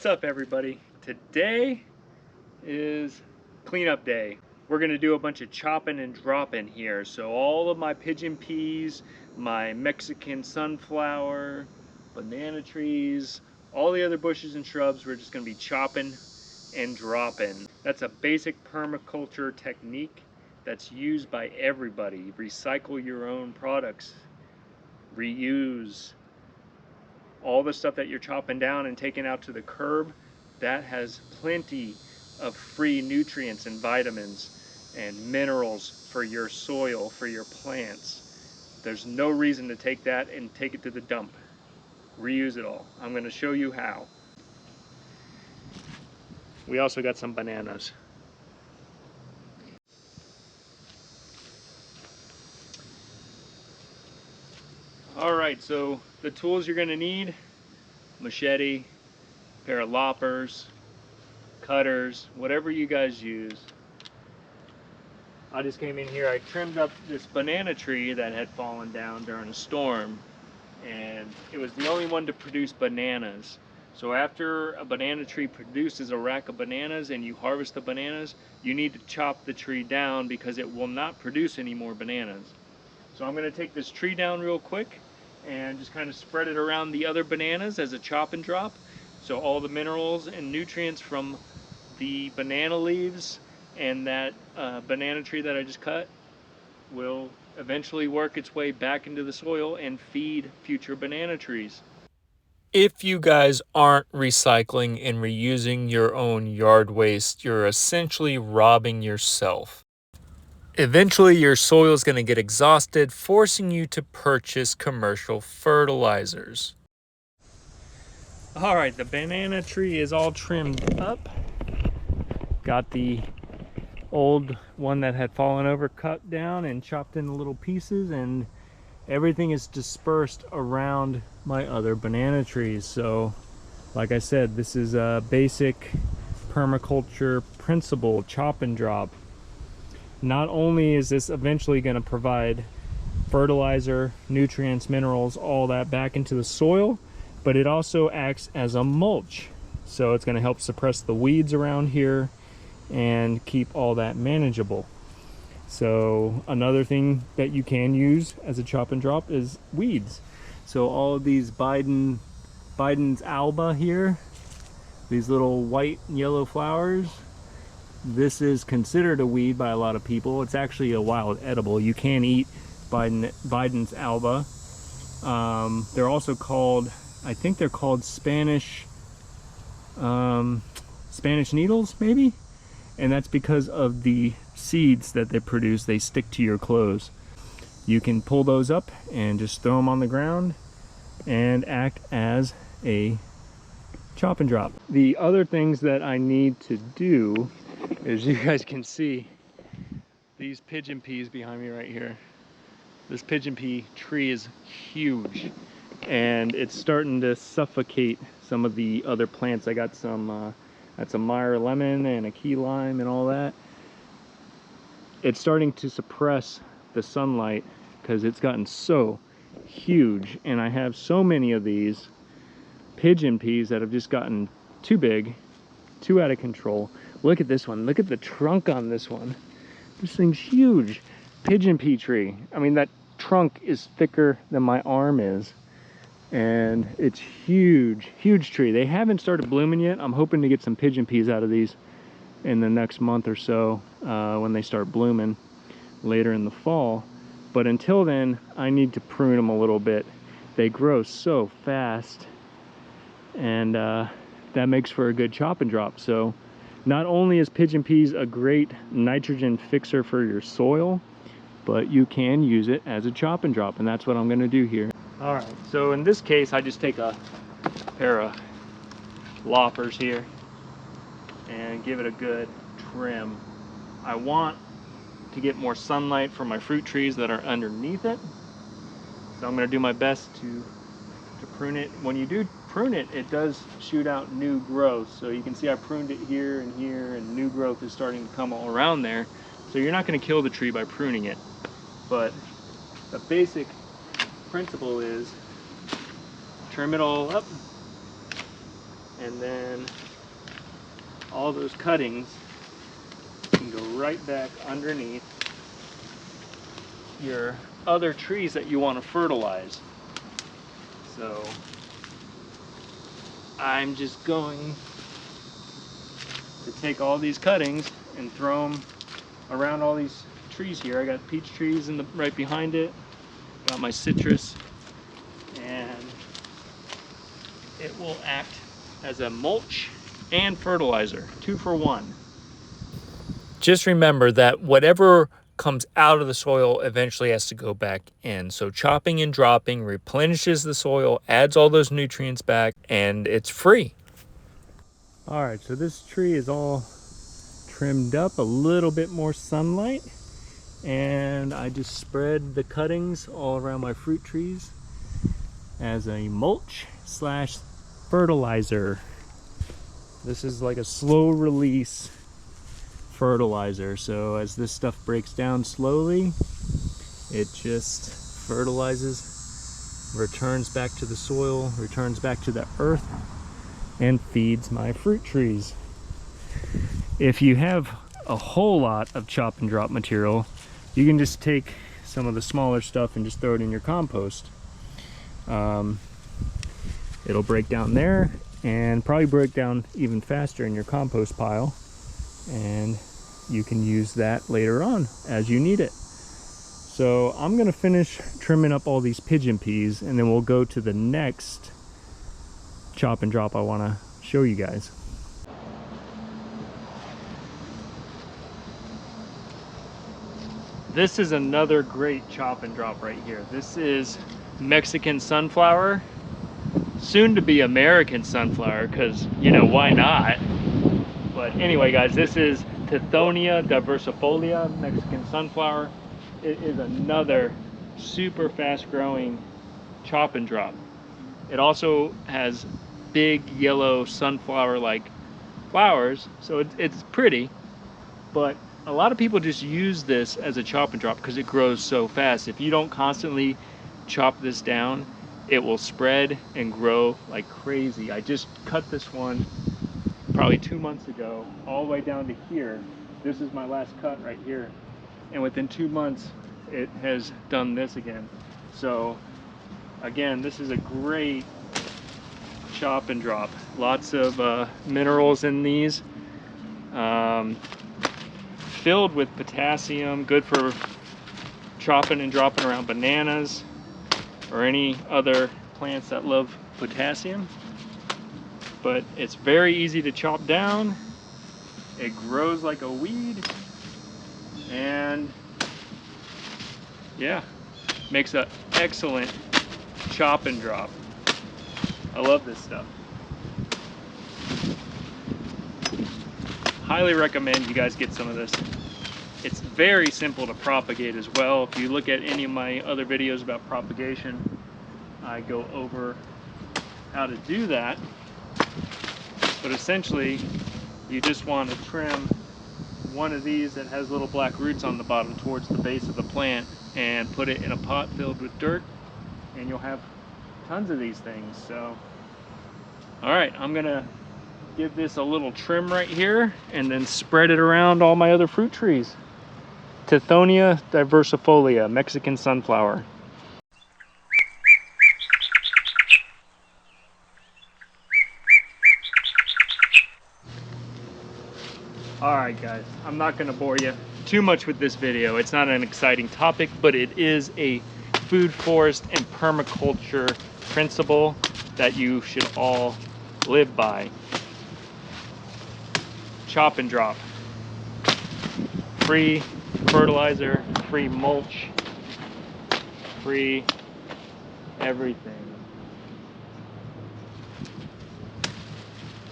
up, everybody? Today is cleanup day. We're gonna do a bunch of chopping and dropping here. So all of my pigeon peas, my Mexican sunflower, banana trees, all the other bushes and shrubs, we're just gonna be chopping and dropping. That's a basic permaculture technique that's used by everybody. Recycle your own products, reuse. All the stuff that you're chopping down and taking out to the curb, that has plenty of free nutrients and vitamins and minerals for your soil, for your plants. There's no reason to take that and take it to the dump. Reuse it all. I'm going to show you how. We also got some bananas. Alright, so the tools you're going to need: machete, pair of loppers, cutters, whatever you guys use. I just came in here, I trimmed up this banana tree that had fallen down during a storm, and it was the only one to produce bananas. So after a banana tree produces a rack of bananas and you harvest the bananas, you need to chop the tree down because it will not produce any more bananas. So I'm going to take this tree down real quick and just kind of spread it around the other bananas as a chop and drop. So all the minerals and nutrients from the banana leaves and that banana tree that I just cut will eventually work its way back into the soil and feed future banana trees. If you guys aren't recycling and reusing your own yard waste, you're essentially robbing yourself. Eventually, your soil is going to get exhausted, forcing you to purchase commercial fertilizers. All right, the banana tree is all trimmed up. Got the old one that had fallen over cut down and chopped into little pieces, and everything is dispersed around my other banana trees. So, like I said, this is a basic permaculture principle: chop and drop. Not only is this eventually going to provide fertilizer, nutrients, minerals, all that back into the soil, but it also acts as a mulch. So it's going to help suppress the weeds around here and keep all that manageable. So another thing that you can use as a chop and drop is weeds. So all of these Biden's alba here, these little white and yellow flowers, this is considered a weed by a lot of people. It's actually a wild edible. You can eat Biden's alba. They're also called, I think they're called Spanish needles, maybe? And that's because of the seeds that they produce. They stick to your clothes. You can pull those up and just throw them on the ground and act as a chop and drop. The other things that I need to do, as you guys can see, these pigeon peas behind me right here. This pigeon pea tree is huge and it's starting to suffocate some of the other plants. I got some that's a Meyer lemon and a key lime and all that. It's starting to suppress the sunlight because it's gotten so huge, and I have so many of these pigeon peas that have just gotten too big, too out of control. Look at this one. Look at the trunk on this one. This thing's huge. Pigeon pea tree. I mean, that trunk is thicker than my arm is, and it's huge, huge tree. They haven't started blooming yet. I'm hoping to get some pigeon peas out of these in the next month or so when they start blooming later in the fall. But until then, I need to prune them a little bit. They grow so fast, and that makes for a good chop and drop. So not only is pigeon peas a great nitrogen fixer for your soil, but you can use it as a chop and drop, and that's what I'm going to do here. All right, so in this case, I just take a pair of loppers here and give it a good trim. I want to get more sunlight for my fruit trees that are underneath it, so I'm going to do my best to prune it. When you do prune it, it does shoot out new growth. So you can see I pruned it here and here, and new growth is starting to come all around there. So you're not going to kill the tree by pruning it, but the basic principle is trim it all up And then all those cuttings can go right back underneath your other trees that you want to fertilize. So I'm just going to take all these cuttings and throw them around all these trees here. I got peach trees in the right behind it, got my citrus, and it will act as a mulch and fertilizer, 2 for 1. Just remember that whatever comes out of the soil eventually has to go back in. So chopping and dropping replenishes the soil, adds all those nutrients back, and it's free. All right, so this tree is all trimmed up, a little bit more sunlight, and I just spread the cuttings all around my fruit trees as a mulch slash fertilizer. This is like a slow release fertilizer, so as this stuff breaks down slowly, it just fertilizes, returns back to the soil, returns back to the earth, and feeds my fruit trees. If you have a whole lot of chop and drop material, you can just take some of the smaller stuff and just throw it in your compost. It'll break down there and probably break down even faster in your compost pile, and you can use that later on as you need it. So I'm gonna finish trimming up all these pigeon peas, and then we'll go to the next chop and drop I want to show you guys. This is another great chop and drop right here. This is Mexican sunflower, soon to be American sunflower, because, you know, why not? But anyway, guys, this is Tithonia Diversifolia, Mexican sunflower. It is another super fast growing chop and drop. It also has big yellow sunflower like flowers, so it's pretty, but a lot of people just use this as a chop and drop because it grows so fast. If you don't constantly chop this down, it will spread and grow like crazy. I just cut this one probably 2 months ago, all the way down to here. This is my last cut right here. And within 2 months, it has done this again. So again, this is a great chop and drop. Lots of minerals in these. Filled with potassium, good for chopping and dropping around bananas or any other plants that love potassium. But it's very easy to chop down. It grows like a weed, and yeah, makes an excellent chop and drop. I love this stuff. Highly recommend you guys get some of this. It's very simple to propagate as well. If you look at any of my other videos about propagation, I go over how to do that. But essentially, you just want to trim one of these that has little black roots on the bottom towards the base of the plant and put it in a pot filled with dirt, and you'll have tons of these things. So, all right, I'm gonna give this a little trim right here and then spread it around all my other fruit trees. Tithonia Diversifolia, Mexican sunflower. Alright guys, I'm not going to bore you too much with this video. It's not an exciting topic, but it is a food forest and permaculture principle that you should all live by. Chop and drop. Free fertilizer, free mulch, free everything.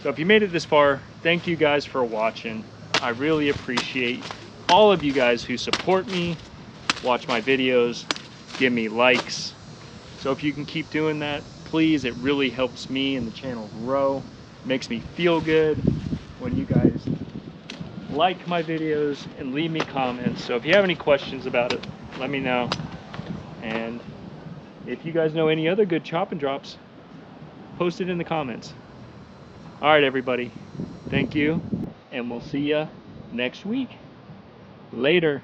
So if you made it this far, thank you guys for watching. I really appreciate all of you guys who support me, watch my videos, give me likes. So if you can keep doing that, please, it really helps me and the channel grow. Makes me feel good when you guys like my videos and leave me comments. So if you have any questions about it, let me know. And if you guys know any other good chop and drops, post it in the comments. All right, everybody. Thank you, and we'll see you next week. Later.